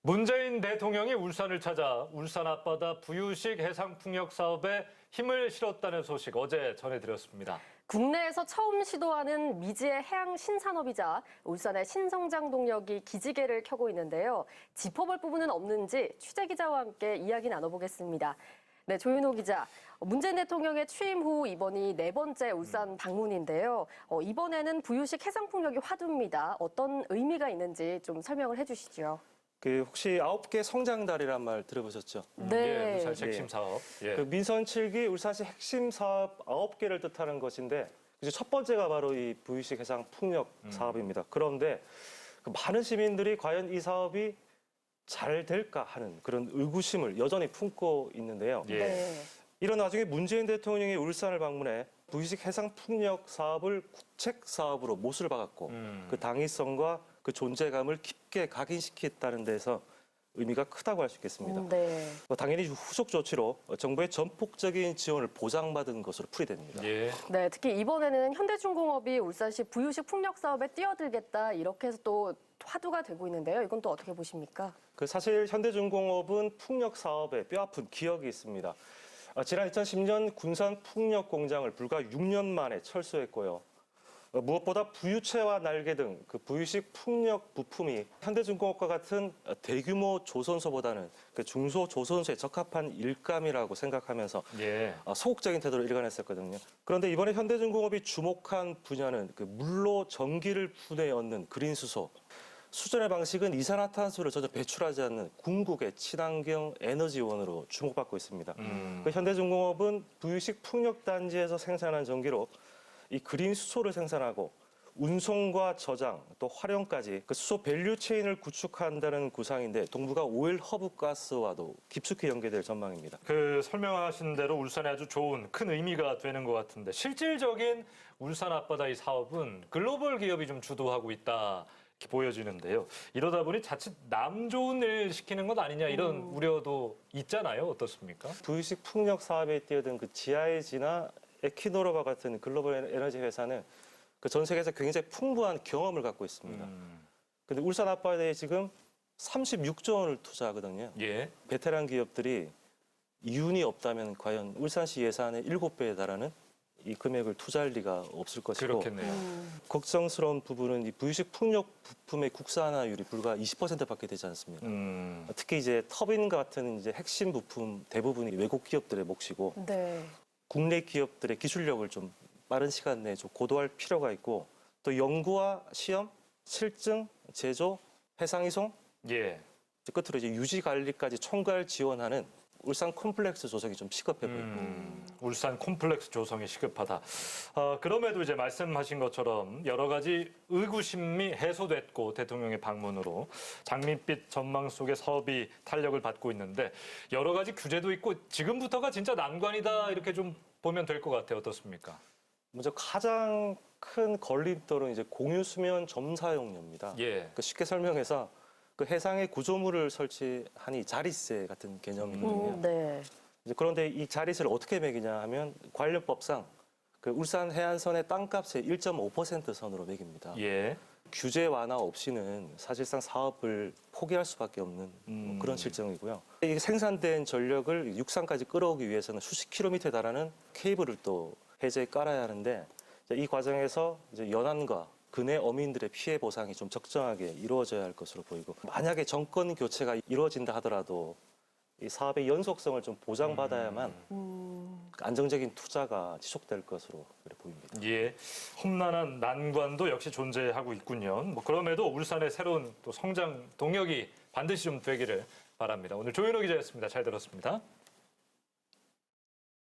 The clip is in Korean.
문재인 대통령이 울산을 찾아 울산 앞바다 부유식 해상풍력 사업에 힘을 실었다는 소식 어제 전해드렸습니다. 국내에서 처음 시도하는 미지의 해양 신산업이자 울산의 신성장 동력이 기지개를 켜고 있는데요. 짚어볼 부분은 없는지 취재기자와 함께 이야기 나눠보겠습니다. 네, 조윤호 기자. 문재인 대통령의 취임 후 이번이 네 번째 울산 방문인데요. 이번에는 부유식 해상풍력이 화두입니다. 어떤 의미가 있는지 좀 설명을 해주시죠. 혹시 9개 성장다리란 말 들어보셨죠? 네. 예, 울산 핵심 사업. 예. 민선 7기 울산시 핵심 사업 9개를 뜻하는 것인데 첫 번째가 바로 이 부유식 해상 풍력 사업입니다. 그런데 많은 시민들이 과연 이 사업이 잘 될까 하는 그런 의구심을 여전히 품고 있는데요. 예. 네. 이런 와중에 문재인 대통령이 울산을 방문해 부유식 해상 풍력 사업을 국책 사업으로 못을 박았고 그 당위성과 그 존재감을 깊게 각인시켰다는 데서 의미가 크다고 할 수 있겠습니다. 네. 당연히 후속 조치로 정부의 전폭적인 지원을 보장받은 것으로 풀이됩니다. 예. 네, 특히 이번에는 현대중공업이 울산시 부유식 풍력 사업에 뛰어들겠다 이렇게 해서 또 화두가 되고 있는데요. 이건 또 어떻게 보십니까? 사실 현대중공업은 풍력 사업에 뼈아픈 기억이 있습니다. 지난 2010년 군산 풍력 공장을 불과 6년 만에 철수했고요. 무엇보다 부유체와 날개 등 그 부유식 풍력 부품이 현대중공업과 같은 대규모 조선소보다는 그 중소조선소에 적합한 일감이라고 생각하면서 예. 소극적인 태도를 일관했었거든요. 그런데 이번에 현대중공업이 주목한 분야는 그 물로 전기를 분해 얻는 그린수소. 수전의 방식은 이산화탄소를 전혀 배출하지 않는 궁극의 친환경 에너지원으로 주목받고 있습니다. 현대중공업은 부유식 풍력단지에서 생산한 전기로 이 그린 수소를 생산하고 운송과 저장 또 활용까지 그 수소 밸류 체인을 구축한다는 구상인데 동북아 오일 허브 가스와도 깊숙이 연계될 전망입니다. 설명하신 대로 울산에 아주 좋은 큰 의미가 되는 것 같은데 실질적인 울산 앞바다 이 사업은 글로벌 기업이 좀 주도하고 있다. 이렇게 보여지는데요. 이러다 보니 자칫 남 좋은 일 시키는 것 아니냐 이런 우려도 있잖아요. 어떻습니까? 부유식 풍력 사업에 뛰어든 그 GIG나 에키노르와 같은 글로벌 에너지 회사는 그 전 세계에서 굉장히 풍부한 경험을 갖고 있습니다. 근데 울산 앞바다에 지금 36조 원을 투자하거든요. 예. 베테랑 기업들이 이윤이 없다면 과연 울산시 예산의 7배에 달하는 이 금액을 투자할 리가 없을 것이고 그렇겠네요. 걱정스러운 부분은 이 부유식 풍력 부품의 국산화율이 불과 20%밖에 되지 않습니다. 특히 이제 터빈 같은 이제 핵심 부품 대부분이 외국 기업들의 몫이고 네. 국내 기업들의 기술력을 좀 빠른 시간 내에 좀 고도할 필요가 있고 또 연구와 시험, 실증, 제조, 해상 이송, 예. 끝으로 이제 유지 관리까지 총괄 지원하는 울산 콤플렉스 조성이 좀 시급해 보입니다. 울산 콤플렉스 조성이 시급하다. 그럼에도 이제 말씀하신 것처럼 여러 가지 의구심이 해소됐고 대통령의 방문으로 장밋빛 전망 속에 사업이 탄력을 받고 있는데 여러 가지 규제도 있고 지금부터가 진짜 난관이다 이렇게 좀 보면 될 것 같아요. 어떻습니까? 먼저 가장 큰 걸림돌은 이제 공유 수면 점사용료입니다. 예. 쉽게 설명해서 그 해상에 구조물을 설치하니 자릿세 같은 개념이거든요. 네. 그런데 이 자릿세를 어떻게 매기냐 하면 관련법상 그 울산 해안선의 땅값의 1.5% 선으로 매깁니다. 예. 규제 완화 없이는 사실상 사업을 포기할 수밖에 없는 그런 실정이고요. 이게 생산된 전력을 육상까지 끌어오기 위해서는 수십 킬로미터에 달하는 케이블을 또 해저에 깔아야 하는데 이 과정에서 이제 연안과 근해 어민들의 피해 보상이 좀 적정하게 이루어져야 할 것으로 보이고 만약에 정권 교체가 이루어진다 하더라도 이 사업의 연속성을 좀 보장받아야만 안정적인 투자가 지속될 것으로 그래 보입니다. 예. 험난한 난관도 역시 존재하고 있군요. 그럼에도 울산의 새로운 또 성장 동력이 반드시 좀 되기를 바랍니다. 오늘 조윤호 기자였습니다. 잘 들었습니다.